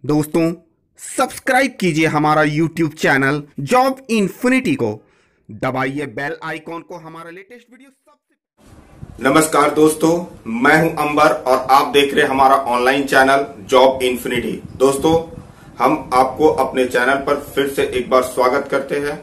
दोस्तों सब्सक्राइब कीजिए हमारा YouTube चैनल जॉब इन्फिनिटी को, दबाइए बेल आइकॉन को हमारा लेटेस्ट वीडियो सबसे। नमस्कार दोस्तों, मैं हूं अंबर और आप देख रहे हैं हमारा ऑनलाइन चैनल जॉब इन्फिनिटी। दोस्तों, हम आपको अपने चैनल पर फिर से एक बार स्वागत करते हैं।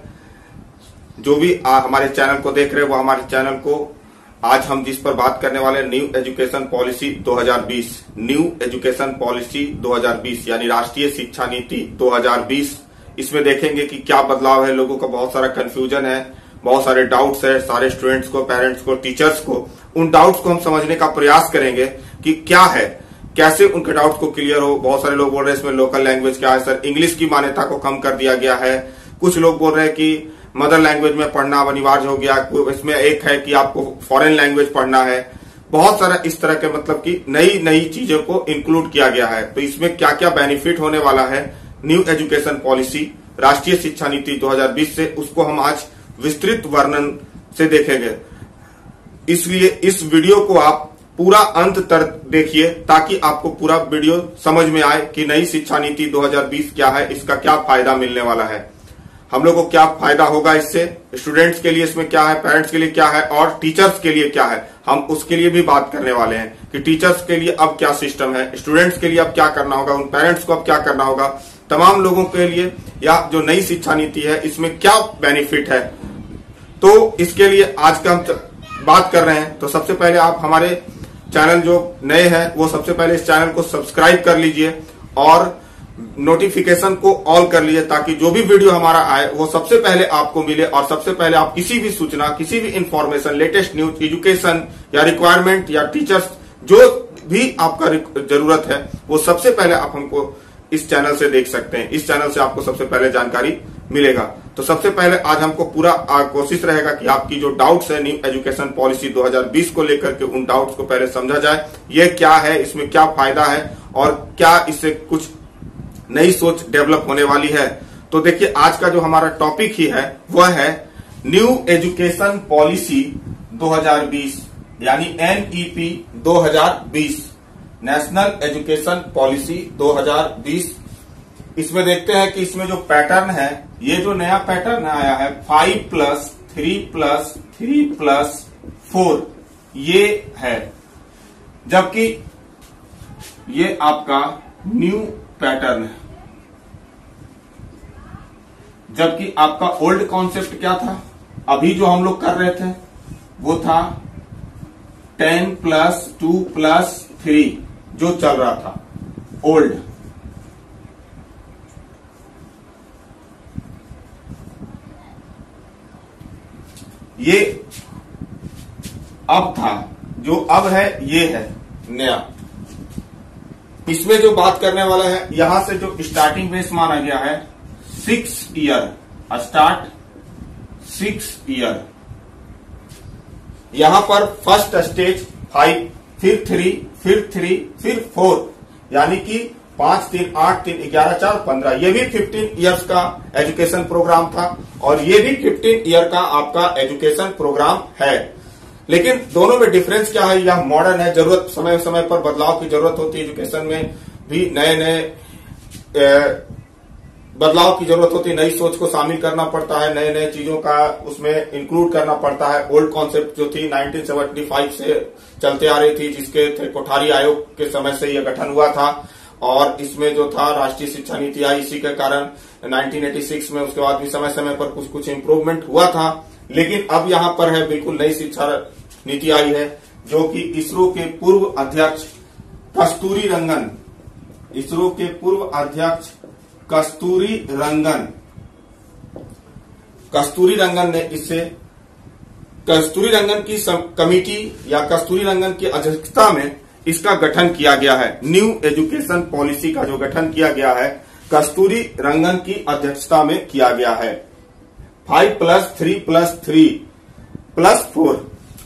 जो भी हमारे चैनल को देख रहे हैं वो हमारे चैनल को आज हम जिस पर बात करने वाले new education policy 2020, new education policy 2020 यानी राष्ट्रीय शिक्षा नीति 2020। इसमें देखेंगे कि क्या बदलाव है। लोगों का बहुत सारा कंफ्यूजन है, बहुत सारे डाउट्स है, सारे स्टूडेंट्स को, पेरेंट्स को, टीचर्स को। उन डाउट्स को हम समझने का प्रयास करेंगे कि क्या है, कैसे उनके डाउट्स को क्लियर हो। बहुत सारे लोग बोल रहे हैं इसमें लोकल लैंग्वेज क्या है सर, इंग्लिश की मान्यता को कम कर दिया गया है। कुछ लोग बोल रहे हैं कि मदर लैंग्वेज में पढ़ना अनिवार्य हो गया। इसमें एक है कि आपको फॉरेन लैंग्वेज पढ़ना है। बहुत सारा इस तरह के मतलब कि नई नई चीजों को इंक्लूड किया गया है। तो इसमें क्या क्या बेनिफिट होने वाला है न्यू एजुकेशन पॉलिसी राष्ट्रीय शिक्षा नीति 2020 से, उसको हम आज विस्तृत वर्णन से देखेंगे। इसलिए इस वीडियो को आप पूरा अंत तक देखिए ताकि आपको पूरा वीडियो समझ में आए कि नई शिक्षा नीति 2020 क्या है, इसका क्या फायदा मिलने वाला है, हम लोग को क्या फायदा होगा इससे, स्टूडेंट्स के लिए इसमें क्या है, पेरेंट्स के लिए क्या है और टीचर्स के लिए क्या है। हम उसके लिए भी बात करने वाले हैं कि टीचर्स के लिए अब क्या सिस्टम है, स्टूडेंट्स के लिए अब क्या करना होगा, उन पेरेंट्स को अब क्या करना होगा, तमाम लोगों के लिए या जो नई शिक्षा नीति है इसमें क्या बेनिफिट है। तो इसके लिए आज का हम बात कर रहे हैं। तो सबसे पहले आप हमारे चैनल जो नए हैं वो सबसे पहले इस चैनल को सब्सक्राइब कर लीजिए और नोटिफिकेशन को ऑल कर लीजिए ताकि जो भी वीडियो हमारा आए वो सबसे पहले आपको मिले और सबसे पहले आप किसी भी सूचना, किसी भी इंफॉर्मेशन, लेटेस्ट न्यूज, एजुकेशन या रिक्वायरमेंट या टीचर्स जो भी आपका जरूरत है वो सबसे पहले आप हमको इस चैनल से देख सकते हैं। इस चैनल से आपको सबसे पहले जानकारी मिलेगा। तो सबसे पहले आज हमको पूरा कोशिश रहेगा कि आपकी जो डाउट्स है न्यू एजुकेशन पॉलिसी 2020 को लेकर के, उन डाउट्स को पहले समझा जाए। ये क्या है, इसमें क्या फायदा है और क्या इससे कुछ नई सोच डेवलप होने वाली है। तो देखिए आज का जो हमारा टॉपिक ही है वह है न्यू एजुकेशन पॉलिसी 2020 यानी NEP 2020, नेशनल एजुकेशन पॉलिसी 2020। इसमें देखते हैं कि इसमें जो पैटर्न है, ये जो नया पैटर्न आया है 5+3+3+4 ये है, जबकि ये आपका न्यू पैटर्न है। जबकि आपका ओल्ड कॉन्सेप्ट क्या था, अभी जो हम लोग कर रहे थे वो था 10+2+3 जो चल रहा था ओल्ड। ये अब था, जो अब है ये है नया। इसमें जो बात करने वाला है, यहां से जो स्टार्टिंग बेस माना गया है 6 ईयर, स्टार्ट 6 ईयर। यहां पर फर्स्ट स्टेज 5, फिर 3, फिर 3, फिर 4, यानी कि 5, 3, 8, 3, 11, 4, 15। ये भी 15 इयर्स का एजुकेशन प्रोग्राम था और ये भी 15 ईयर का आपका एजुकेशन प्रोग्राम है। लेकिन दोनों में डिफरेंस क्या है, यह मॉडर्न है। जरूरत समय समय पर बदलाव की जरूरत होती है, एजुकेशन में भी नए नए बदलाव की जरूरत होती है, नई सोच को शामिल करना पड़ता है, नए नए चीजों का उसमें इंक्लूड करना पड़ता है। ओल्ड कॉन्सेप्ट जो थी 1975 से चलते आ रही थी, जिसके थे कोठारी आयोग के समय से यह गठन हुआ था और इसमें जो था राष्ट्रीय शिक्षा नीति आई, इसी के कारण 1986 में उसके बाद भी समय समय पर कुछ कुछ इम्प्रूवमेंट हुआ था। लेकिन अब यहां पर है बिल्कुल नई शिक्षा नीति आई है, जो कि इसरो के पूर्व अध्यक्ष कस्तूरी रंगन, इसरो के पूर्व अध्यक्ष कस्तूरी रंगन ने इसे, कस्तूरी रंगन की कमेटी या कस्तूरी रंगन की अध्यक्षता में इसका गठन किया गया है। न्यू एजुकेशन पॉलिसी का जो गठन किया गया है कस्तूरी रंगन की अध्यक्षता में किया गया है। 5+3+3+4।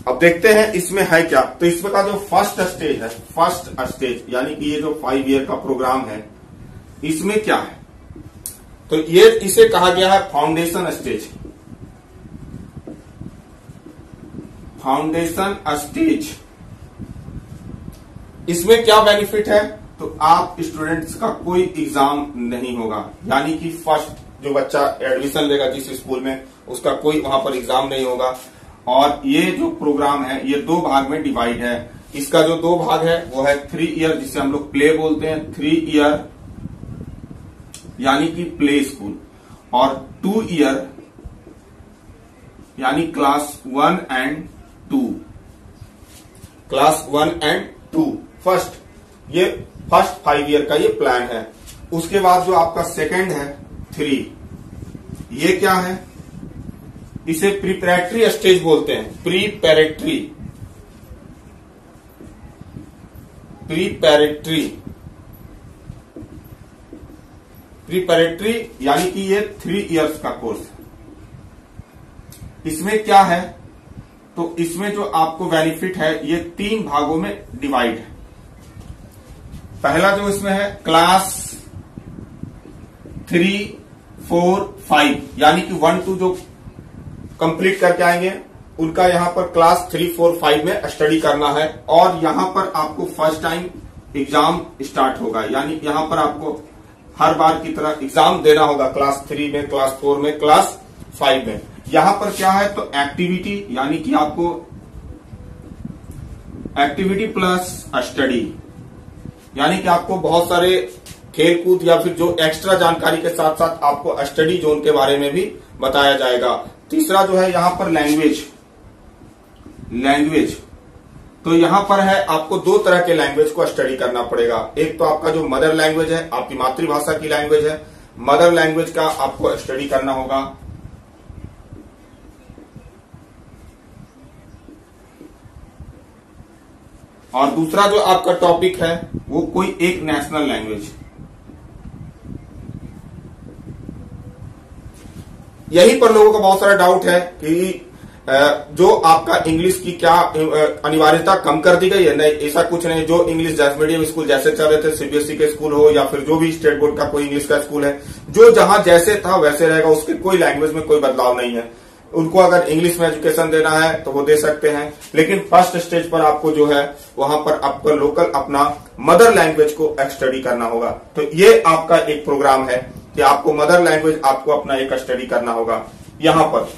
अब देखते हैं इसमें है क्या। तो इसमें का जो फर्स्ट स्टेज है, फर्स्ट स्टेज यानी कि ये जो 5 ईयर का प्रोग्राम है, इसमें क्या है, तो ये इसे कहा गया है फाउंडेशन स्टेज। फाउंडेशन स्टेज इसमें क्या बेनिफिट है, तो आप स्टूडेंट्स का कोई एग्जाम नहीं होगा, यानी कि फर्स्ट जो बच्चा एडमिशन लेगा जिस स्कूल में, उसका कोई वहां पर एग्जाम नहीं होगा। और ये जो प्रोग्राम है ये 2 भाग में डिवाइड है। इसका जो 2 भाग है वो है 3 ईयर, जिसे हम लोग प्ले बोलते हैं, 3 ईयर यानी कि प्ले स्कूल, और 2 ईयर यानी क्लास 1 एंड 2, क्लास 1 एंड 2 ये फर्स्ट 5 ईयर का ये प्लान है। उसके बाद जो आपका सेकंड है 3, ये क्या है, इसे प्रिपरेटरी स्टेज बोलते हैं, प्रीपैरेटरी यानी कि ये 3 इयर्स का कोर्स है। इसमें क्या है, तो इसमें जो आपको बेनिफिट है ये 3 भागों में डिवाइड है। पहला जो इसमें है क्लास 3, 4, 5 यानी कि 1 2 जो कंप्लीट करके आएंगे उनका यहां पर क्लास 3, 4, 5 में स्टडी करना है। और यहां पर आपको फर्स्ट टाइम एग्जाम स्टार्ट होगा, यानी यहां पर आपको हर बार की तरह एग्जाम देना होगा, क्लास 3 में, क्लास 4 में, क्लास 5 में। यहां पर क्या है, तो एक्टिविटी यानी कि आपको एक्टिविटी प्लस स्टडी, यानी कि आपको बहुत सारे खेलकूद या फिर जो एक्स्ट्रा जानकारी के साथ साथ आपको स्टडी जोन के बारे में भी बताया जाएगा। तीसरा जो है यहां पर लैंग्वेज, तो यहां पर है आपको 2 तरह के लैंग्वेज को स्टडी करना पड़ेगा। एक तो आपका जो मदर लैंग्वेज है, आपकी मातृभाषा की लैंग्वेज है, मदर लैंग्वेज का आपको स्टडी करना होगा। और दूसरा जो आपका टॉपिक है वो कोई एक नेशनल लैंग्वेज। यहीं पर लोगों का बहुत सारा डाउट है कि जो आपका इंग्लिश की क्या अनिवार्यता कम कर दी गई है। नहीं, ऐसा कुछ नहीं। जो इंग्लिश मीडियम स्कूल जैसे चल रहे थे, सीबीएसई के स्कूल हो या फिर जो भी स्टेट बोर्ड का कोई इंग्लिश का स्कूल है, जो जहां जैसे था वैसे रहेगा, उसके कोई लैंग्वेज में कोई बदलाव नहीं है। उनको अगर इंग्लिश में एजुकेशन देना है तो वो दे सकते हैं, लेकिन फर्स्ट स्टेज पर आपको जो है वहां पर आपको लोकल अपना मदर लैंग्वेज को स्टडी करना होगा। तो ये आपका एक प्रोग्राम है कि आपको मदर लैंग्वेज आपको अपना एक स्टडी करना होगा यहां पर।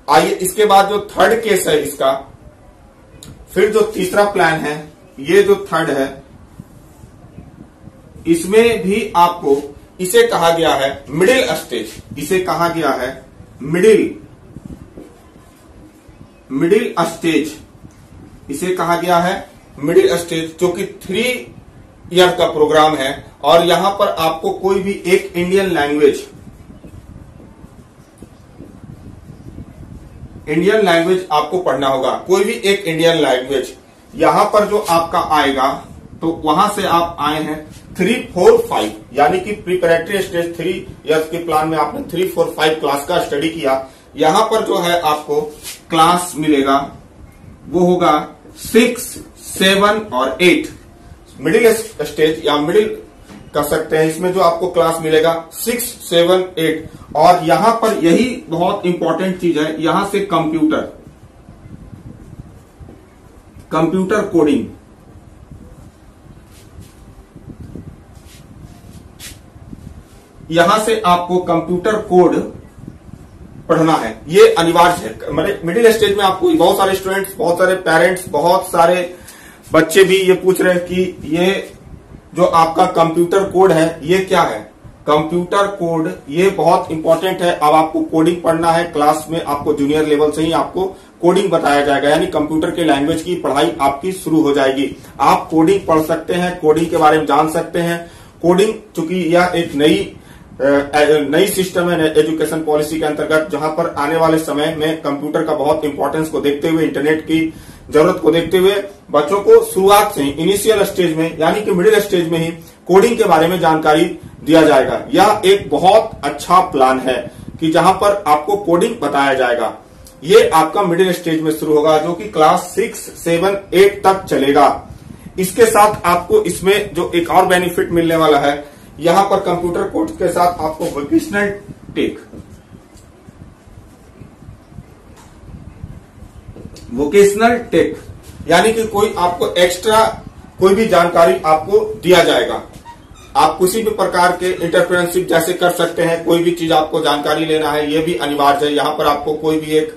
आइए इसके बाद जो थर्ड केस है इसका, फिर जो तीसरा प्लान है, ये जो थर्ड है, इसमें भी आपको इसे कहा गया है मिडिल स्टेज। इसे कहा गया है मिडिल स्टेज, इसे कहा गया है मिडिल स्टेज, जो कि 3 ईयर का प्रोग्राम है। और यहां पर आपको कोई भी एक इंडियन लैंग्वेज आपको पढ़ना होगा, कोई भी एक इंडियन लैंग्वेज। यहां पर जो आपका आएगा, तो वहां से आप आए हैं 3, 4, 5 यानी कि प्रिपरेटरी स्टेज 3 ईयर्स के प्लान में आपने 3, 4, 5 क्लास का स्टडी किया। यहां पर जो है आपको क्लास मिलेगा वो होगा 6, 7 और 8। मिडिल स्टेज या मिडिल कर सकते हैं। इसमें जो आपको क्लास मिलेगा 6, 7, 8। और यहां पर यही बहुत इंपॉर्टेंट चीज है, यहां से कंप्यूटर कोडिंग, यहां से आपको कंप्यूटर कोड पढ़ना है, ये अनिवार्य है। मिडिल स्टेज में आपको बहुत सारे स्टूडेंट्स, बहुत सारे पेरेंट्स, बहुत सारे बच्चे भी ये पूछ रहे हैं कि ये जो आपका कंप्यूटर कोड है ये क्या है। कंप्यूटर कोड ये बहुत इंपॉर्टेंट है। अब आपको कोडिंग पढ़ना है, क्लास में आपको जूनियर लेवल से ही आपको कोडिंग बताया जाएगा, यानी कंप्यूटर के लैंग्वेज की पढ़ाई आपकी शुरू हो जाएगी। आप कोडिंग पढ़ सकते हैं, कोडिंग के बारे में जान सकते हैं। कोडिंग चूंकि यह एक नई सिस्टम है एजुकेशन पॉलिसी के अंतर्गत, जहां पर आने वाले समय में कंप्यूटर का बहुत इंपॉर्टेंस को देखते हुए, इंटरनेट की जरूरत को देखते हुए बच्चों को शुरुआत से ही इनिशियल स्टेज में यानी कि मिडिल स्टेज में ही कोडिंग के बारे में जानकारी दिया जाएगा। यह एक बहुत अच्छा प्लान है कि जहां पर आपको कोडिंग बताया जाएगा। ये आपका मिडिल स्टेज में शुरू होगा, जो कि क्लास 6, 7, 8 तक चलेगा। इसके साथ आपको इसमें जो एक और बेनिफिट मिलने वाला है, यहां पर कंप्यूटर कोर्स के साथ आपको वोकेशनल टेक यानी कि कोई आपको एक्स्ट्रा कोई भी जानकारी आपको दिया जाएगा। आप किसी भी प्रकार के एंटरप्रेन्योरशिप जैसे कर सकते हैं, कोई भी चीज आपको जानकारी लेना है ये भी अनिवार्य है। यहाँ पर आपको कोई भी एक,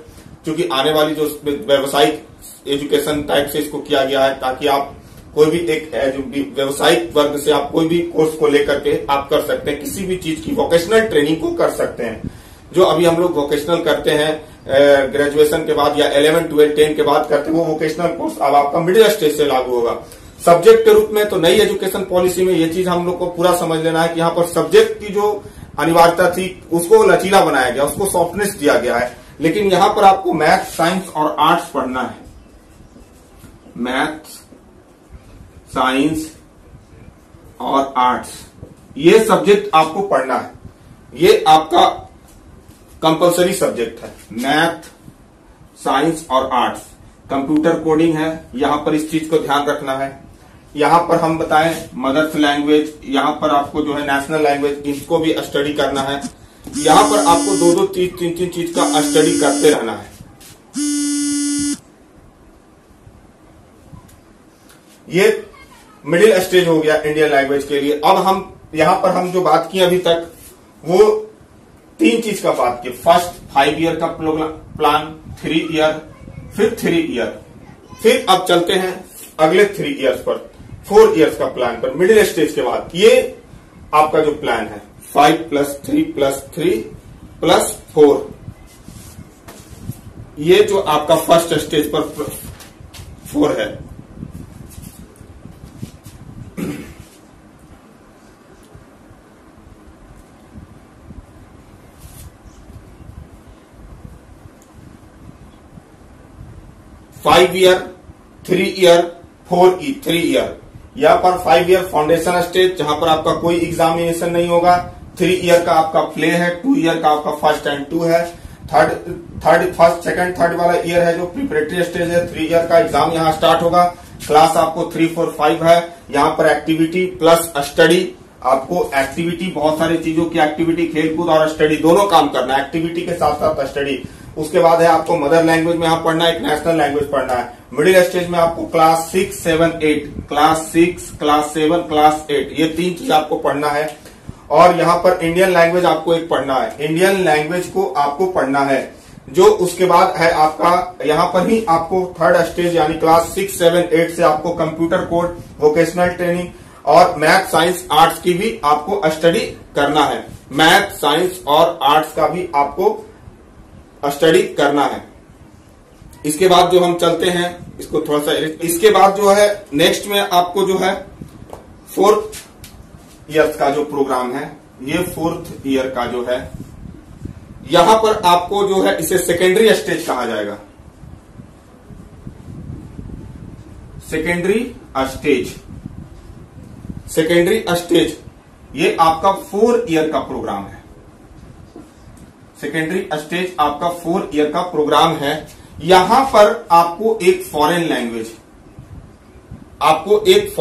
क्योंकि आने वाली जो व्यावसायिक एजुकेशन टाइप से इसको किया गया है, ताकि आप कोई भी एक व्यवसायिक वर्ग से आप कोई भी कोर्स को लेकर के आप कर सकते हैं, किसी भी चीज की वोकेशनल ट्रेनिंग को कर सकते हैं। जो अभी हम लोग वोकेशनल करते हैं ग्रेजुएशन के बाद या 11, 12, 10 के बाद करते हैं, वो वोकेशनल कोर्स अब आपका मिडिल स्टेज से लागू होगा। सब्जेक्ट के रूप में तो नई एजुकेशन पॉलिसी में ये चीज हम लोग को पूरा समझ लेना है कि यहाँ पर सब्जेक्ट की जो अनिवार्यता थी उसको लचीला बनाया गया, उसको सॉफ्टनेस दिया गया है। लेकिन यहाँ पर आपको मैथ, साइंस और आर्ट्स पढ़ना है। मैथ, साइंस और आर्ट्स, ये सब्जेक्ट आपको पढ़ना है। ये आपका कंपलसरी सब्जेक्ट है। मैथ, साइंस और आर्ट्स। कंप्यूटर कोडिंग है, यहां पर इस चीज को ध्यान रखना है। यहां पर हम बताएं मदर्स लैंग्वेज, यहां पर आपको जो है नेशनल लैंग्वेज, इसको भी स्टडी करना है। यहां पर आपको 2-2, 3-3 चीज का स्टडी करते रहना है। ये मिडिल स्टेज हो गया इंडियन लैंग्वेज के लिए। अब हम यहां पर हम जो बात की अभी तक, वो 3 चीज का बात की। फर्स्ट 5 ईयर का प्लान, 3 ईयर, फिर 3 ईयर, फिर अब चलते हैं अगले 3 ईयर्स पर, 4 ईयर्स का प्लान पर, मिडिल स्टेज के बाद। ये आपका जो प्लान है 5 + 3 + 3 + 4, ये जो आपका फर्स्ट स्टेज पर 4 है। Five year, 3 year, 3 year. यहाँ पर 5 ईयर फाउंडेशन स्टेज, जहां पर आपका कोई एग्जामिनेशन नहीं होगा। 3 ईयर का आपका प्ले है, 2 ईयर का आपका फर्स्ट एंड 2 है। फर्स्ट, सेकंड, थर्ड वाला ईयर है जो प्रिपरेटरी स्टेज है। 3 ईयर का एग्जाम यहाँ स्टार्ट होगा। क्लास आपको 3, 4, 5 है। यहाँ पर एक्टिविटी प्लस स्टडी, आपको एक्टिविटी, बहुत सारी चीजों की एक्टिविटी, खेलकूद और स्टडी दोनों काम करना है, एक्टिविटी के साथ साथ स्टडी। उसके बाद है आपको मदर लैंग्वेज में यहाँ पढ़ना है, एक नेशनल लैंग्वेज पढ़ना है। मिडिल स्टेज में आपको क्लास 6, 7, 8, क्लास 6, क्लास 7, क्लास 8, ये 3 चीज आपको पढ़ना है। और यहाँ पर इंडियन लैंग्वेज आपको एक पढ़ना है, इंडियन लैंग्वेज को आपको पढ़ना है। जो उसके बाद है आपका, यहाँ पर ही आपको थर्ड स्टेज यानी क्लास 6, 7, 8 से आपको कंप्यूटर कोड, वोकेशनल ट्रेनिंग और मैथ, साइंस, आर्ट्स की भी आपको स्टडी करना है। मैथ, साइंस और आर्ट्स का भी आपको स्टडी करना है। इसके बाद जो हम चलते हैं, इसको थोड़ा सा, इसके बाद जो है नेक्स्ट में आपको जो है 4th ईयर का जो प्रोग्राम है, ये 4th ईयर का जो है, यहां पर आपको जो है इसे सेकेंडरी स्टेज कहा जाएगा। सेकेंडरी स्टेज, सेकेंडरी स्टेज ये आपका 4 ईयर का प्रोग्राम है। सेकेंडरी स्टेज आपका 4 ईयर का प्रोग्राम है। यहां पर आपको एक फॉरेन लैंग्वेज, आपको एक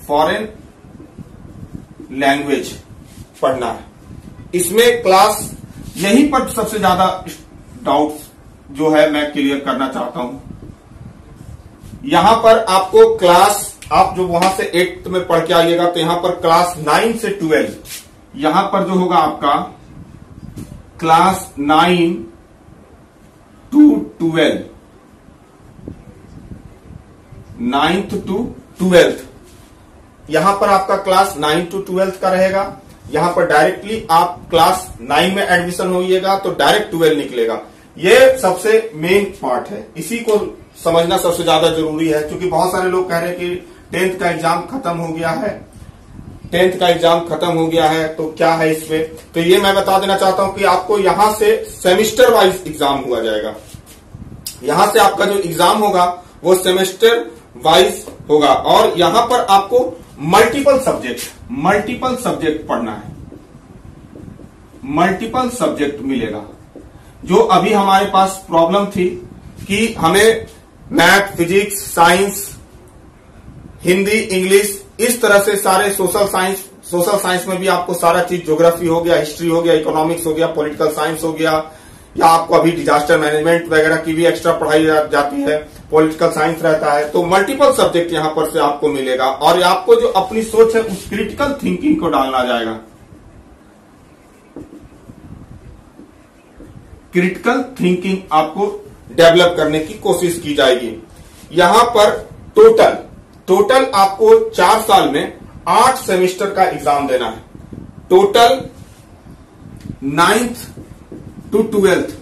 फॉरेन लैंग्वेज पढ़ना है। इसमें क्लास, यहीं पर सबसे ज्यादा डाउट्स जो है मैं क्लियर करना चाहता हूं। यहां पर आपको क्लास, आप जो वहां से 8th में पढ़ के आइएगा, तो यहां पर क्लास 9 से 12, यहां पर जो होगा आपका class 9 to 12, 9th to 12th, यहां पर आपका क्लास 9 to 12th का रहेगा। यहां पर डायरेक्टली आप क्लास 9 में एडमिशन होइएगा तो डायरेक्ट 12 निकलेगा। ये सबसे मेन पार्ट है, इसी को समझना सबसे ज्यादा जरूरी है। क्योंकि बहुत सारे लोग कह रहे हैं कि 10th का एग्जाम खत्म हो गया है, 10th का एग्जाम खत्म हो गया है, तो क्या है इसमें। तो ये मैं बता देना चाहता हूं कि आपको यहां से सेमेस्टर वाइज एग्जाम हुआ जाएगा। यहां से आपका जो एग्जाम होगा वो सेमेस्टर वाइज होगा। और यहां पर आपको मल्टीपल सब्जेक्ट पढ़ना है, मल्टीपल सब्जेक्ट मिलेगा। जो अभी हमारे पास प्रॉब्लम थी कि हमें math, physics, science, Hindi, English, इस तरह से सारे सोशल साइंस में भी आपको सारा चीज, ज्योग्राफी हो गया, हिस्ट्री हो गया, इकोनॉमिक्स हो गया, पॉलिटिकल साइंस हो गया, या आपको अभी डिजास्टर मैनेजमेंट वगैरह की भी एक्स्ट्रा पढ़ाई जाती है। पॉलिटिकल साइंस रहता है, तो मल्टीपल सब्जेक्ट यहां पर से आपको मिलेगा और आपको जो अपनी सोच है उस क्रिटिकल थिंकिंग को डालना जाएगा। क्रिटिकल थिंकिंग आपको डेवलप करने की कोशिश की जाएगी। यहां पर टोटल आपको 4 साल में 8 सेमेस्टर का एग्जाम देना है। टोटल 9th to 12th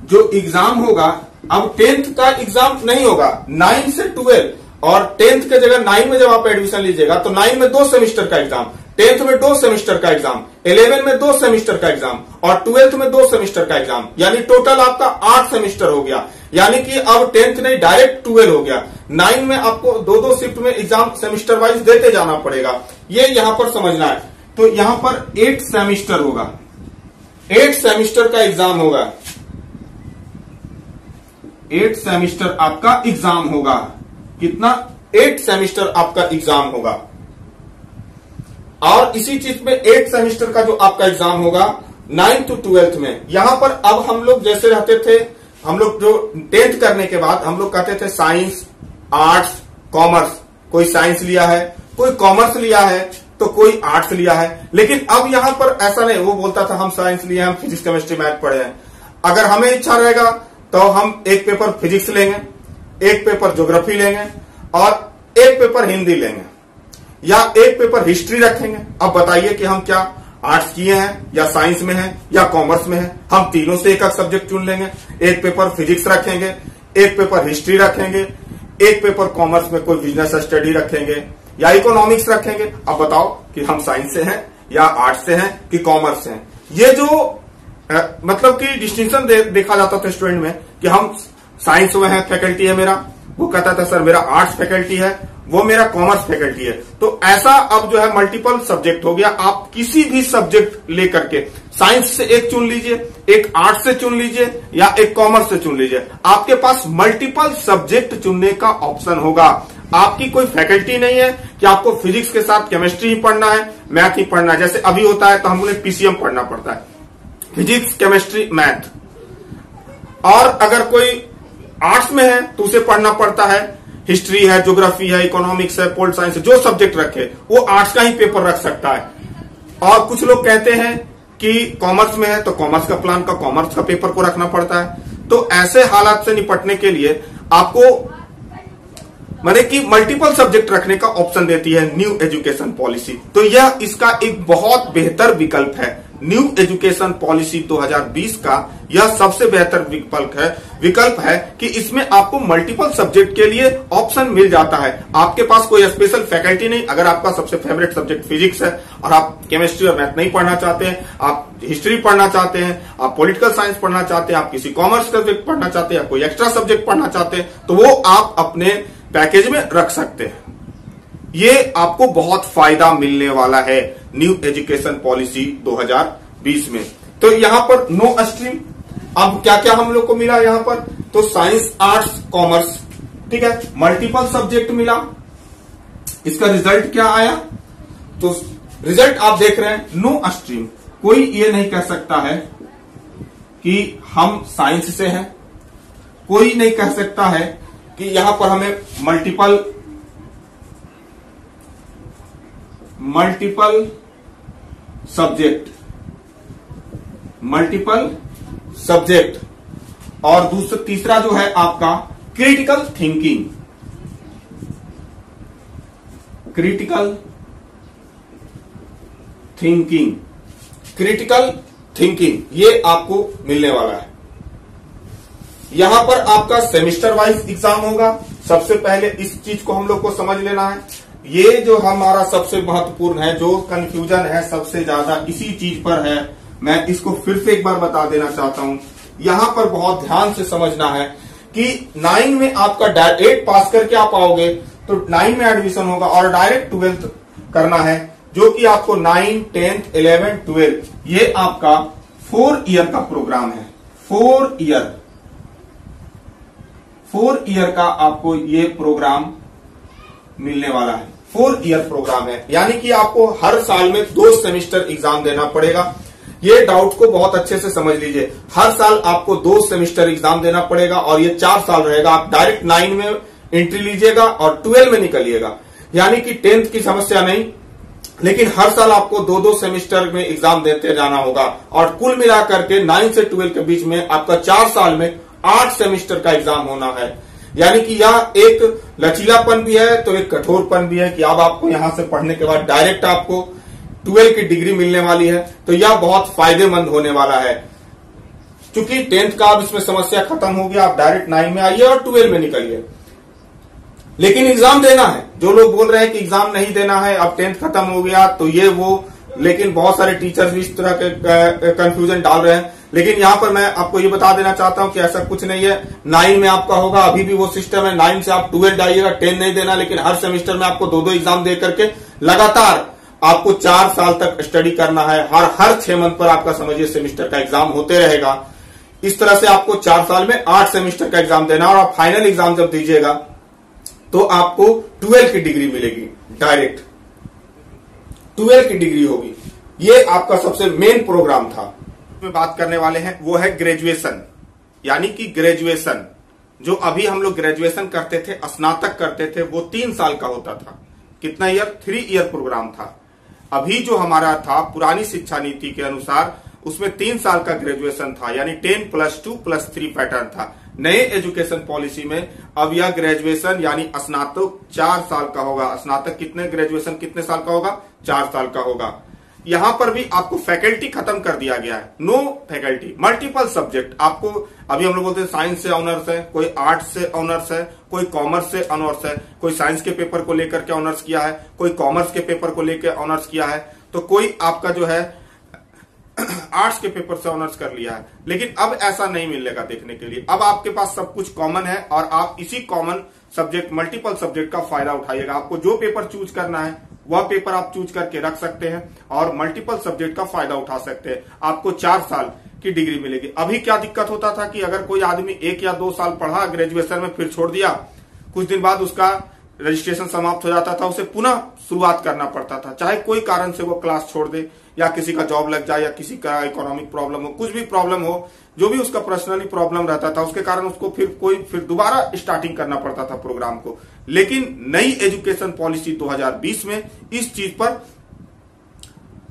जो एग्जाम होगा, अब 10th का एग्जाम नहीं होगा, 9 से 12 और 10th के जगह 9 में जब आप एडमिशन लीजिएगा तो 9 में 2 सेमेस्टर का एग्जाम, 10th में 2 सेमेस्टर का एग्जाम, 11 में 2 सेमेस्टर का एग्जाम और 12th में 2 सेमेस्टर का एग्जाम, यानी टोटल आपका 8 सेमेस्टर हो गया। यानी कि अब 10th नहीं डायरेक्ट 12 हो गया। 9 में आपको 2-2 शिफ्ट में एग्जाम सेमेस्टर वाइज देते जाना पड़ेगा, ये यहां पर समझना है। तो यहां पर 8 सेमेस्टर होगा, 8 सेमेस्टर का एग्जाम होगा, 8 सेमेस्टर आपका एग्जाम होगा। कितना? 8 सेमेस्टर आपका एग्जाम होगा। और इसी चीज में 8 सेमेस्टर का जो आपका एग्जाम होगा 9th to 12th में, यहां पर अब हम लोग जैसे रहते थे, हम लोग जो 10th करने के बाद हम लोग कहते थे साइंस, आर्ट्स, कॉमर्स, कोई साइंस लिया है, कोई कॉमर्स लिया है, तो कोई आर्ट्स लिया है। लेकिन अब यहां पर ऐसा नहीं, वो बोलता था हम साइंस लिए, हम फिजिक्स केमिस्ट्री मैथ पढ़े हैं। अगर हमें इच्छा रहेगा तो हम एक पेपर फिजिक्स लेंगे, एक पेपर ज्योग्राफी लेंगे और एक पेपर हिंदी लेंगे या एक पेपर हिस्ट्री रखेंगे। अब बताइए कि हम क्या आर्ट्स किए हैं या साइंस में हैं या कॉमर्स में हैं, हम तीनों से एक सब्जेक्ट चुन लेंगे। एक पेपर फिजिक्स रखेंगे, एक पेपर हिस्ट्री रखेंगे, एक पेपर कॉमर्स में कोई बिजनेस स्टडी रखेंगे या इकोनॉमिक्स रखेंगे। अब बताओ कि हम साइंस से हैं या आर्ट्स से हैं कि कॉमर्स से हैं। ये जो मतलब कि डिस्टिंक्शन देखा जाता था स्टूडेंट में कि हम साइंस में है, फैकल्टी है मेरा, वो कहता था सर मेरा आर्ट्स फैकल्टी है, वो मेरा कॉमर्स फैकल्टी है। तो ऐसा अब जो है मल्टीपल सब्जेक्ट हो गया। आप किसी भी सब्जेक्ट लेकर के साइंस से एक चुन लीजिए, एक आर्ट्स से चुन लीजिए या एक कॉमर्स से चुन लीजिए, आपके पास मल्टीपल सब्जेक्ट चुनने का ऑप्शन होगा। आपकी कोई फैकल्टी नहीं है कि आपको फिजिक्स के साथ केमिस्ट्री ही पढ़ना है, मैथ ही पढ़ना है। जैसे अभी होता है तो हमने पीसीएम पढ़ना पड़ता है, फिजिक्स केमिस्ट्री मैथ। और अगर कोई आर्ट्स में है तो उसे पढ़ना पड़ता है हिस्ट्री है, ज्योग्राफी है, इकोनॉमिक्स है, पोलिट साइंस है, जो सब्जेक्ट रखे वो आर्ट्स का ही पेपर रख सकता है। और कुछ लोग कहते हैं कि कॉमर्स में है तो कॉमर्स का प्लान का कॉमर्स का पेपर को रखना पड़ता है। तो ऐसे हालात से निपटने के लिए आपको माने कि मल्टीपल सब्जेक्ट रखने का ऑप्शन देती है न्यू एजुकेशन पॉलिसी। तो यह इसका एक बहुत बेहतर विकल्प है। न्यू एजुकेशन पॉलिसी 2020 का यह सबसे बेहतर विकल्प है कि इसमें आपको मल्टीपल सब्जेक्ट के लिए ऑप्शन मिल जाता है। आपके पास कोई स्पेशल फैकल्टी नहीं। अगर आपका सबसे फेवरेट सब्जेक्ट फिजिक्स है और आप केमिस्ट्री और मैथ नहीं पढ़ना चाहते हैं, आप हिस्ट्री पढ़ना चाहते हैं, आप पॉलिटिकल साइंस पढ़ना चाहते हैं, आप किसी कॉमर्स सब्जेक्ट पढ़ना चाहते हैं या कोई एक्स्ट्रा सब्जेक्ट पढ़ना चाहते हैं, तो वो आप अपने पैकेज में रख सकते हैं। ये आपको बहुत फायदा मिलने वाला है न्यू एजुकेशन पॉलिसी 2020 में। तो यहां पर नो स्ट्रीम, अब क्या क्या हम लोग को मिला यहां पर, तो साइंस, आर्ट्स, कॉमर्स, ठीक है, मल्टीपल सब्जेक्ट मिला। इसका रिजल्ट क्या आया, तो रिजल्ट आप देख रहे हैं नो स्ट्रीम। कोई ये नहीं कह सकता है कि हम साइंस से हैं, कोई नहीं कह सकता है कि यहां पर हमें मल्टीपल सब्जेक्ट और तीसरा जो है आपका क्रिटिकल थिंकिंग ये आपको मिलने वाला है। यहां पर आपका सेमेस्टर वाइज एग्जाम होगा। सबसे पहले इस चीज को हम लोग को समझ लेना है। ये जो हमारा सबसे महत्वपूर्ण है, जो कंफ्यूजन है सबसे ज्यादा इसी चीज पर है। मैं इसको फिर से एक बार बता देना चाहता हूं। यहां पर बहुत ध्यान से समझना है कि 9 में आपका 8 पास करके आप आओगे तो 9 में एडमिशन होगा और डायरेक्ट 12th करना है, जो कि आपको 9, 10, 11, 12 ये आपका 4 ईयर का प्रोग्राम है। 4 ईयर का आपको ये प्रोग्राम मिलने वाला है। 4 ईयर प्रोग्राम है, यानी कि आपको हर साल में 2 सेमेस्टर एग्जाम देना पड़ेगा। ये डाउट को बहुत अच्छे से समझ लीजिए। हर साल आपको 2 सेमेस्टर एग्जाम देना पड़ेगा और ये 4 साल रहेगा। आप डायरेक्ट 9 में एंट्री लीजिएगा और 12 में निकलिएगा, यानी कि 10th की समस्या नहीं, लेकिन हर साल आपको 2-2 सेमेस्टर में एग्जाम देते जाना होगा। और कुल मिलाकर के 9 से 12 के बीच में आपका 4 साल में 8 सेमेस्टर का एग्जाम होना है। यानी कि यह एक लचीलापन भी है तो एक कठोरपन भी है कि अब आपको यहां से पढ़ने के बाद डायरेक्ट आपको 12 की डिग्री मिलने वाली है, तो यह बहुत फायदेमंद होने वाला है। क्योंकि 10th का अब इसमें समस्या खत्म हो गया, आप डायरेक्ट 9 में आइए और 12 में निकलिए। लेकिन एग्जाम देना है। जो लोग बोल रहे हैं कि एग्जाम नहीं देना है, अब 10th खत्म हो गया तो ये वो, लेकिन बहुत सारे टीचर्स भी इस तरह के कंफ्यूजन डाल रहे हैं। लेकिन यहां पर मैं आपको ये बता देना चाहता हूं कि ऐसा कुछ नहीं है। 9 में आपका होगा, अभी भी वो सिस्टम है। 9 से आप 12 आइएगा, 10 नहीं देना, लेकिन हर सेमेस्टर में आपको 2-2 एग्जाम दे करके लगातार आपको 4 साल तक स्टडी करना है। हर 6 मंथ पर आपका समझिए सेमेस्टर का एग्जाम होते रहेगा। इस तरह से आपको 4 साल में 8 सेमेस्टर का एग्जाम देना, और आप फाइनल एग्जाम जब दीजिएगा तो आपको 12 की डिग्री मिलेगी, डायरेक्ट 12 की डिग्री होगी। ये आपका सबसे मेन प्रोग्राम था। में बात करने वाले हैं वो है ग्रेजुएशन, यानी कि ग्रेजुएशन जो अभी हम लोग ग्रेजुएशन करते थे, स्नातक करते थे, वो 3 साल का होता था। कितना ईयर? 3 ईयर प्रोग्राम था। अभी जो हमारा था पुरानी शिक्षा नीति के अनुसार, उसमें 3 साल का ग्रेजुएशन था, यानी 10+2+3 पैटर्न था। नए एजुकेशन पॉलिसी में अब यह ग्रेजुएशन यानी स्नातक 4 साल का होगा। स्नातक ग्रेजुएशन कितने साल का होगा? 4 साल का होगा। यहां पर भी आपको फैकल्टी खत्म कर दिया गया है। No faculty, multiple subject. आपको अभी हम लोग बोलते हैं साइंस से ऑनर्स है, कोई आर्ट्स से ऑनर्स है, कोई कॉमर्स से ऑनर्स है, कोई साइंस के पेपर को लेकर के ऑनर्स किया है, कोई कॉमर्स के पेपर को लेकर ऑनर्स किया है, तो कोई आपका जो है आर्ट्स के पेपर से ऑनर्स कर लिया है। लेकिन अब ऐसा नहीं मिलेगा देखने के लिए। अब आपके पास सब कुछ कॉमन है और आप इसी कॉमन सब्जेक्ट, मल्टीपल सब्जेक्ट का फायदा उठाइएगा। आपको जो पेपर चूज करना है वह पेपर आप चूज करके रख सकते हैं और मल्टीपल सब्जेक्ट का फायदा उठा सकते हैं। आपको 4 साल की डिग्री मिलेगी। अभी क्या दिक्कत होता था कि अगर कोई आदमी 1 या 2 साल पढ़ा ग्रेजुएशन में, फिर छोड़ दिया, कुछ दिन बाद उसका रजिस्ट्रेशन समाप्त हो जाता था, उसे पुनः शुरुआत करना पड़ता था। चाहे कोई कारण से वो क्लास छोड़ दे, या किसी का जॉब लग जाए, या किसी का इकोनॉमिक प्रॉब्लम हो, कुछ भी प्रॉब्लम हो, जो भी उसका पर्सनली प्रॉब्लम रहता था, उसके कारण उसको फिर दोबारा स्टार्टिंग करना पड़ता था प्रोग्राम को। लेकिन नई एजुकेशन पॉलिसी 2020 में इस चीज पर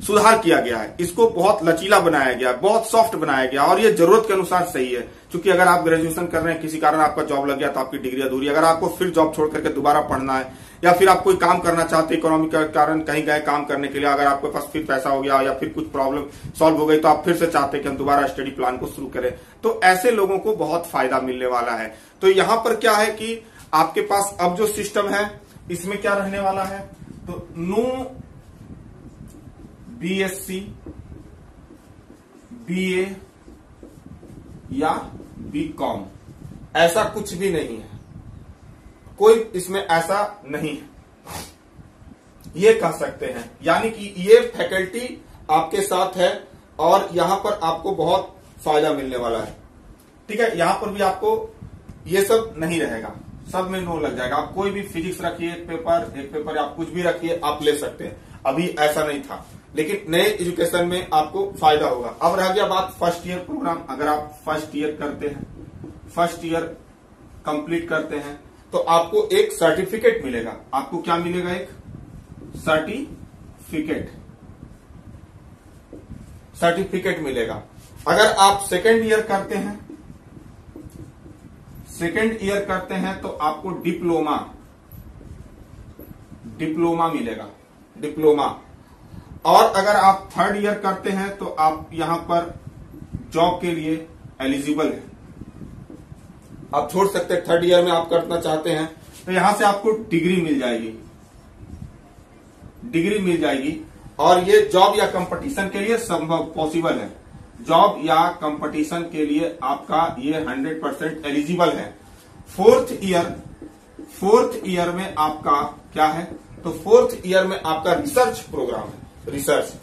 सुधार किया गया है। इसको बहुत लचीला बनाया गया, बहुत सॉफ्ट बनाया गया, और ये जरूरत के अनुसार सही है। क्योंकि अगर आप ग्रेजुएशन कर रहे हैं, किसी कारण आपका जॉब लग गया तो आपकी डिग्री अधूरी। अगर आपको फिर जॉब छोड़ करके दोबारा पढ़ना है, या फिर आप कोई काम करना चाहते हैं, इकोनॉमिक के कारण कहीं गए काम करने के लिए, अगर आपके पास फिर पैसा हो गया या फिर कुछ प्रॉब्लम सॉल्व हो गई, तो आप फिर से चाहते हैं कि हम दोबारा स्टडी प्लान को शुरू करें, तो ऐसे लोगों को बहुत फायदा मिलने वाला है। तो यहां पर क्या है कि आपके पास अब जो सिस्टम है इसमें क्या रहने वाला है, तो नो BSc, BA या BCom, ऐसा कुछ भी नहीं है। कोई इसमें ऐसा नहीं है, ये कह सकते हैं। यानी कि ये फैकल्टी आपके साथ है और यहां पर आपको बहुत फायदा मिलने वाला है। ठीक है, यहां पर भी आपको ये सब नहीं रहेगा, सब में नो लग जाएगा। आप कोई भी फिजिक्स रखिए, एक पेपर आप कुछ भी रखिए, आप ले सकते हैं। अभी ऐसा नहीं था, लेकिन नए एजुकेशन में आपको फायदा होगा। अब रह गया बात फर्स्ट ईयर प्रोग्राम। अगर आप फर्स्ट ईयर करते हैं, फर्स्ट ईयर कंप्लीट करते हैं, तो आपको एक सर्टिफिकेट मिलेगा। आपको क्या मिलेगा? एक सर्टिफिकेट मिलेगा। अगर आप सेकेंड ईयर करते हैं, तो आपको डिप्लोमा मिलेगा, डिप्लोमा। और अगर आप थर्ड ईयर करते हैं तो आप यहां पर जॉब के लिए एलिजिबल है, आप छोड़ सकते हैं। थर्ड ईयर में आप करना चाहते हैं तो यहां से आपको डिग्री मिल जाएगी, और ये जॉब या कंपटीशन के लिए संभव पॉसिबल है। जॉब या कंपटीशन के लिए आपका ये 100% एलिजिबल है। फोर्थ ईयर में आपका क्या है, तो फोर्थ ईयर में आपका रिसर्च प्रोग्राम है। रिसर्च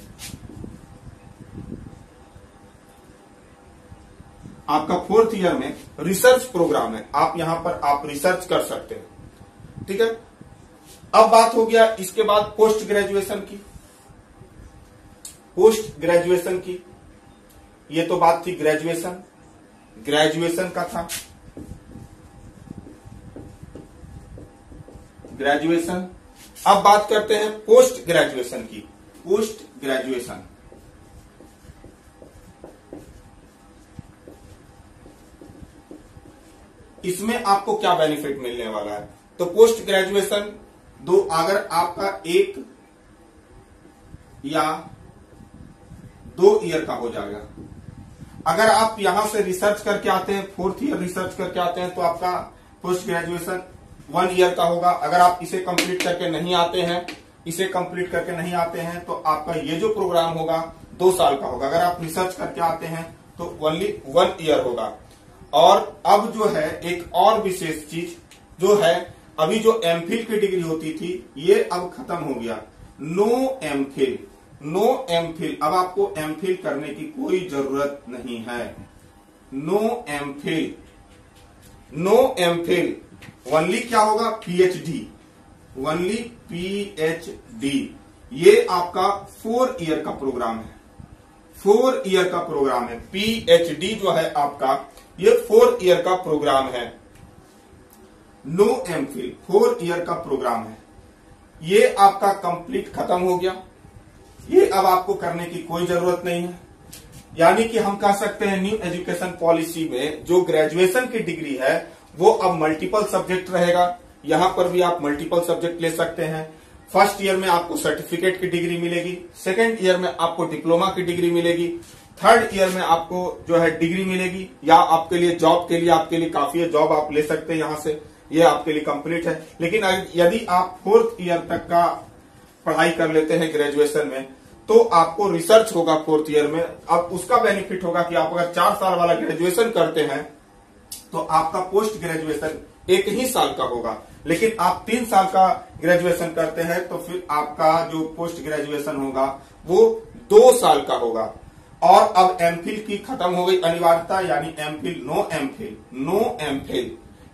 आपका फोर्थ ईयर में रिसर्च प्रोग्राम है। आप यहां पर आप रिसर्च कर सकते हैं। ठीक है, अब बात हो गया इसके बाद पोस्ट ग्रेजुएशन की। ये तो बात थी ग्रेजुएशन का था। ग्रेजुएशन। अब बात करते हैं पोस्ट ग्रेजुएशन की। पोस्ट ग्रेजुएशन, इसमें आपको क्या बेनिफिट मिलने वाला है? तो पोस्ट ग्रेजुएशन अगर आपका 1 या 2 ईयर का हो जाएगा। अगर आप यहां से रिसर्च करके आते हैं, 4th ईयर रिसर्च करके आते हैं, तो आपका पोस्ट ग्रेजुएशन 1 ईयर का होगा। अगर आप इसे कंप्लीट करके नहीं आते हैं, तो आपका ये जो प्रोग्राम होगा 2 साल का होगा। अगर आप रिसर्च करके आते हैं तो ओनली 1 ईयर होगा। और अब जो है एक और विशेष चीज जो है, अभी जो एमफिल की डिग्री होती थी ये अब खत्म हो गया। नो एमफिल, अब आपको एमफिल करने की कोई जरूरत नहीं है। नो एमफिल, ओनली क्या होगा? PhD, only PhD. ये आपका 4 ईयर का प्रोग्राम है। 4 ईयर का प्रोग्राम है। पीएचडी जो है आपका ये 4 ईयर का प्रोग्राम है। नो एमफिल 4 ईयर का प्रोग्राम है। ये आपका कंप्लीट खत्म हो गया। ये अब आपको करने की कोई जरूरत नहीं है। यानी कि हम कह सकते हैं न्यू एजुकेशन पॉलिसी में जो ग्रेजुएशन की डिग्री है वो अब मल्टीपल सब्जेक्ट रहेगा। यहां पर भी आप मल्टीपल सब्जेक्ट ले सकते हैं। फर्स्ट ईयर में आपको सर्टिफिकेट की डिग्री मिलेगी, सेकेंड ईयर में आपको डिप्लोमा की डिग्री मिलेगी, थर्ड ईयर में आपको जो है डिग्री मिलेगी, या आपके लिए जॉब के लिए आपके लिए काफी है, जॉब आप ले सकते हैं यहां से, ये आपके लिए कंप्लीट है। लेकिन यदि आप 4th ईयर तक का पढ़ाई कर लेते हैं ग्रेजुएशन में, तो आपको रिसर्च होगा 4th ईयर में। अब उसका बेनिफिट होगा कि आप अगर 4 साल वाला ग्रेजुएशन करते हैं तो आपका पोस्ट ग्रेजुएशन 1 ही साल का होगा। लेकिन आप 3 साल का ग्रेजुएशन करते हैं तो फिर आपका जो पोस्ट ग्रेजुएशन होगा वो 2 साल का होगा। और अब एमफिल की खत्म हो गई अनिवार्यता, यानी एमफिल, नो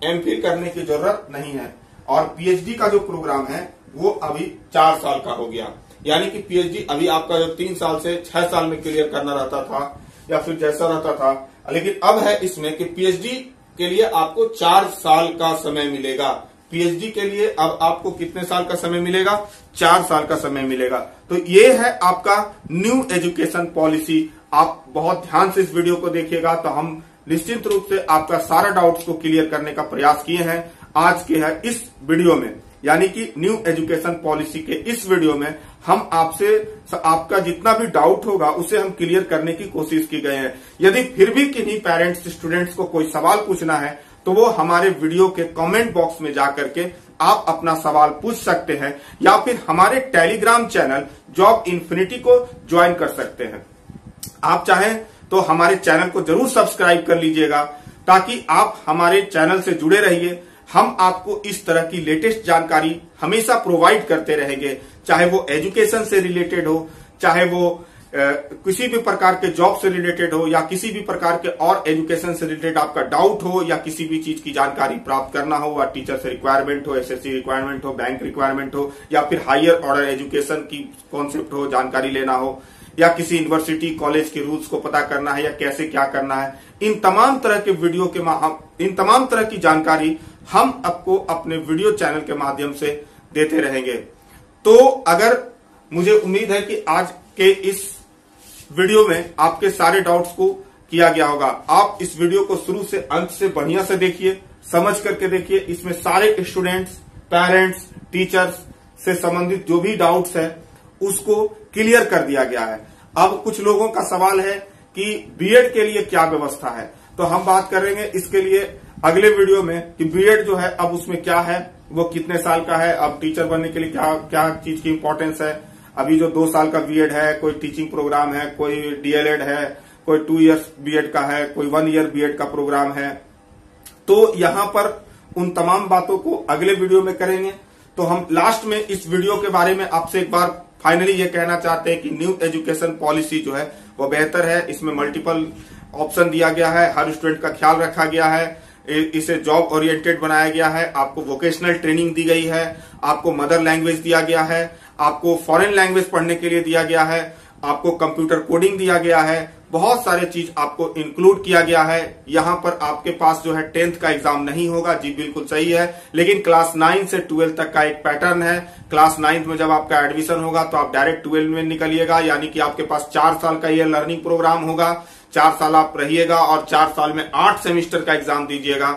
एमफिल करने की जरूरत नहीं है। और पीएचडी का जो प्रोग्राम है वो अभी 4 साल का हो गया। यानी कि पीएचडी अभी आपका जो 3 साल से 6 साल में क्लियर करना रहता था या फिर जैसा रहता था, लेकिन अब है इसमें कि पीएचडी के लिए आपको 4 साल का समय मिलेगा। पीएचडी के लिए अब आपको कितने साल का समय मिलेगा? 4 साल का समय मिलेगा। तो ये है आपका न्यू एजुकेशन पॉलिसी। आप बहुत ध्यान से इस वीडियो को देखिएगा तो हम निश्चित रूप से आपका सारा डाउट्स को क्लियर करने का प्रयास किए हैं आज के है इस वीडियो में। यानी कि न्यू एजुकेशन पॉलिसी के इस वीडियो में हम आपसे आपका जितना भी डाउट होगा उसे हम क्लियर करने की कोशिश की गए हैं। यदि फिर भी किन्हीं पेरेंट्स स्टूडेंट्स को कोई सवाल पूछना है तो वो हमारे वीडियो के कमेंट बॉक्स में जाकर के आप अपना सवाल पूछ सकते हैं, या फिर हमारे टेलीग्राम चैनल जॉब इन्फिनिटी को ज्वाइन कर सकते हैं। आप चाहें तो हमारे चैनल को जरूर सब्सक्राइब कर लीजिएगा ताकि आप हमारे चैनल से जुड़े रहिए। हम आपको इस तरह की लेटेस्ट जानकारी हमेशा प्रोवाइड करते रहेंगे, चाहे वो एजुकेशन से रिलेटेड हो, चाहे वो किसी भी प्रकार के जॉब से रिलेटेड हो, या किसी भी प्रकार के और एजुकेशन से रिलेटेड आपका डाउट हो, या किसी भी चीज की जानकारी प्राप्त करना हो, या टीचर से रिक्वायरमेंट हो, एसएससी रिक्वायरमेंट हो, बैंक रिक्वायरमेंट हो, या फिर हायर ऑर्डर एजुकेशन की कॉन्सेप्ट हो, जानकारी लेना हो, या किसी यूनिवर्सिटी कॉलेज के रूल्स को पता करना है या कैसे क्या करना है। इन तमाम तरह के वीडियो के इन तमाम तरह की जानकारी हम आपको अपने वीडियो चैनल के माध्यम से देते रहेंगे। तो अगर मुझे उम्मीद है कि आज के इस वीडियो में आपके सारे डाउट्स को किया गया होगा। आप इस वीडियो को शुरू से अंत से बढ़िया से देखिए, समझ करके देखिए। इसमें सारे स्टूडेंट्स, पेरेंट्स, टीचर्स से संबंधित जो भी डाउट्स है उसको क्लियर कर दिया गया है। अब कुछ लोगों का सवाल है कि बीएड के लिए क्या व्यवस्था है, तो हम बात करेंगे इसके लिए अगले वीडियो में कि बीएड जो है अब उसमें क्या है, वो कितने साल का है, अब टीचर बनने के लिए क्या क्या चीज की इंपॉर्टेंस है। अभी जो 2 साल का बीएड है, कोई टीचिंग प्रोग्राम है, कोई डीएलएड है, कोई 2 इयर्स बीएड का है, कोई 1 ईयर बीएड का प्रोग्राम है। तो यहां पर उन तमाम बातों को अगले वीडियो में करेंगे। तो हम लास्ट में इस वीडियो के बारे में आपसे एक बार फाइनली ये कहना चाहते हैं कि न्यू एजुकेशन पॉलिसी जो है वो बेहतर है। इसमें मल्टीपल ऑप्शन दिया गया है, हर स्टूडेंट का ख्याल रखा गया है, इसे जॉब ओरिएंटेड बनाया गया है, आपको वोकेशनल ट्रेनिंग दी गई है, आपको मदर लैंग्वेज दिया गया है, आपको फॉरेन लैंग्वेज पढ़ने के लिए दिया गया है, आपको कंप्यूटर कोडिंग दिया गया है, बहुत सारे चीज आपको इंक्लूड किया गया है। यहाँ पर आपके पास जो है 10th का एग्जाम नहीं होगा, जी बिल्कुल सही है, लेकिन क्लास 9 से 12 तक का एक पैटर्न है। क्लास 9 में जब आपका एडमिशन होगा तो आप डायरेक्ट 12 में निकलिएगा, यानी कि आपके पास 4 साल का ये लर्निंग प्रोग्राम होगा। 4 साल आप रहिएगा और 4 साल में 8 सेमेस्टर का एग्जाम दीजिएगा।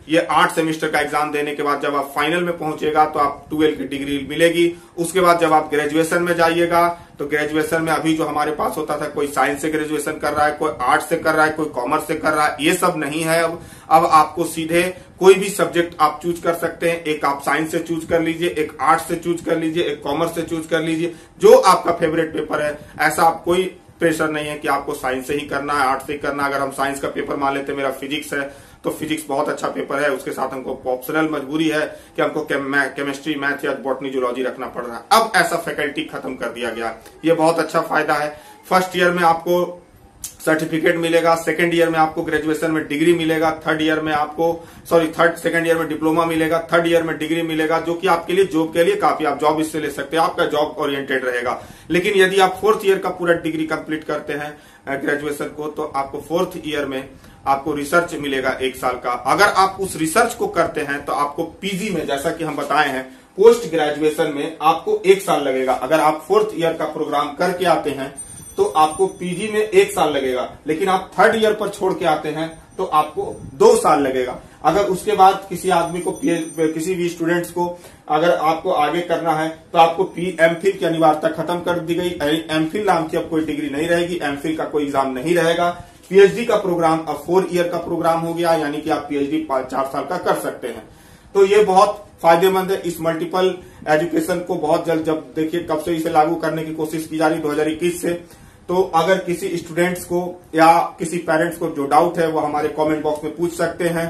ये 8 सेमेस्टर का एग्जाम देने के बाद जब आप फाइनल में पहुंचेगा तो आप 12 की डिग्री मिलेगी। उसके बाद जब आप ग्रेजुएशन में जाइएगा तो ग्रेजुएशन में अभी जो हमारे पास होता था, कोई साइंस से ग्रेजुएशन कर रहा है, कोई आर्ट्स से कर रहा है, कोई कॉमर्स से कर रहा है, ये सब नहीं है। अब आपको सीधे कोई भी सब्जेक्ट आप चूज कर सकते हैं। एक आप साइंस से चूज कर लीजिए, एक आर्ट्स से चूज कर लीजिए, एक कॉमर्स से चूज कर लीजिए, जो आपका फेवरेट पेपर है। ऐसा आप कोई प्रेशर नहीं है कि आपको साइंस से ही करना है, आर्ट्स से ही करना है। अगर हम साइंस का पेपर मान लेते, मेरा फिजिक्स है तो फिजिक्स बहुत अच्छा पेपर है, उसके साथ हमको ऑप्शनल मजबूरी है कि हमको केमिस्ट्री, मैथ या बॉटनी, जूलॉजी रखना पड़ रहा है। अब ऐसा फैकल्टी खत्म कर दिया गया, ये बहुत अच्छा फायदा है। फर्स्ट ईयर में आपको सर्टिफिकेट मिलेगा, सेकंड ईयर में आपको ग्रेजुएशन में डिग्री मिलेगा, सेकंड ईयर में डिप्लोमा मिलेगा, थर्ड ईयर में डिग्री मिलेगा, जो कि आपके लिए जॉब के लिए काफी, आप जॉब इससे ले सकते हैं, आपका जॉब ओरिएंटेड रहेगा। लेकिन यदि आप 4th ईयर का पूरा डिग्री कंप्लीट करते हैं ग्रेजुएशन को, तो आपको 4th ईयर में आपको रिसर्च मिलेगा 1 साल का। अगर आप उस रिसर्च को करते हैं तो आपको पीजी में, जैसा कि हम बताए हैं, पोस्ट ग्रेजुएशन में आपको 1 साल लगेगा। अगर आप 4th ईयर का प्रोग्राम करके आते हैं तो आपको पीजी में 1 साल लगेगा, लेकिन आप 3rd ईयर पर छोड़ के आते हैं तो आपको 2 साल लगेगा। अगर उसके बाद किसी आदमी को, किसी भी स्टूडेंट्स को अगर आपको आगे करना है तो आपको एमफिल की अनिवार्यता खत्म कर दी गई। एमफिल नाम की अब कोई डिग्री नहीं रहेगी, एमफिल का कोई एग्जाम नहीं रहेगा। पीएचडी का प्रोग्राम अब 4 ईयर का प्रोग्राम हो गया, यानी कि आप पीएचडी 4 साल का कर सकते हैं। तो ये बहुत फायदेमंद है। इस मल्टीपल एजुकेशन को बहुत जल्द, जब देखिए कब से इसे लागू करने की कोशिश की जा रही, 2021 से। तो अगर किसी स्टूडेंट्स को या किसी पेरेंट्स को जो डाउट है वो हमारे कमेंट बॉक्स में पूछ सकते हैं।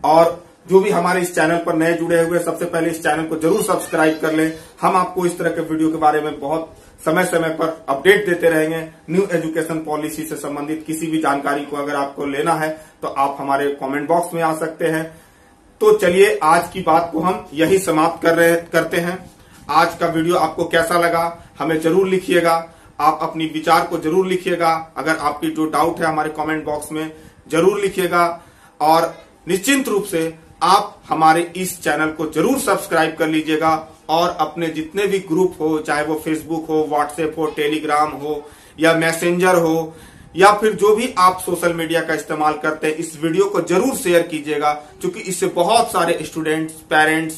और जो भी हमारे इस चैनल पर नए जुड़े हुए, सबसे पहले इस चैनल को जरूर सब्सक्राइब कर लें। हम आपको इस तरह के वीडियो के बारे में बहुत समय समय पर अपडेट देते रहेंगे। न्यू एजुकेशन पॉलिसी से संबंधित किसी भी जानकारी को अगर आपको लेना है तो आप हमारे कमेंट बॉक्स में आ सकते हैं। तो चलिए आज की बात को हम यही समाप्त करते हैं। आज का वीडियो आपको कैसा लगा हमें जरूर लिखिएगा, आप अपनी विचार को जरूर लिखिएगा। अगर आपकी जो डाउट है हमारे कमेंट बॉक्स में जरूर लिखिएगा, और निश्चिंत रूप से आप हमारे इस चैनल को जरूर सब्सक्राइब कर लीजिएगा। और अपने जितने भी ग्रुप हो, चाहे वो फेसबुक हो, व्हाट्सएप हो, टेलीग्राम हो या मैसेंजर हो, या फिर जो भी आप सोशल मीडिया का इस्तेमाल करते हैं, इस वीडियो को जरूर शेयर कीजिएगा, क्योंकि इससे बहुत सारे स्टूडेंट्स, पेरेंट्स,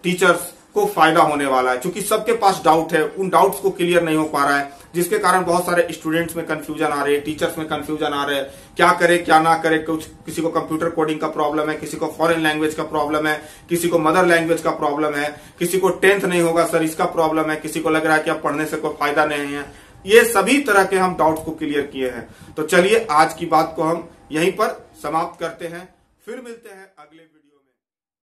टीचर्स को फायदा होने वाला है। क्योंकि सबके पास डाउट है, उन डाउट्स को क्लियर नहीं हो पा रहा है, जिसके कारण बहुत सारे स्टूडेंट्स में कंफ्यूजन आ रही है, टीचर्स में कंफ्यूजन आ रहे हैं, क्या करे क्या ना करे। किसी को कंप्यूटर कोडिंग का प्रॉब्लम है, किसी को फॉरेन लैंग्वेज का प्रॉब्लम है, किसी को मदर लैंग्वेज का प्रॉब्लम है, किसी को 10th नहीं होगा सर इसका प्रॉब्लम है, किसी को लग रहा है कि अब पढ़ने से कोई फायदा नहीं है। ये सभी तरह के हम डाउट्स को क्लियर किए हैं। तो चलिए आज की बात को हम यहीं पर समाप्त करते हैं, फिर मिलते हैं अगले वीडियो।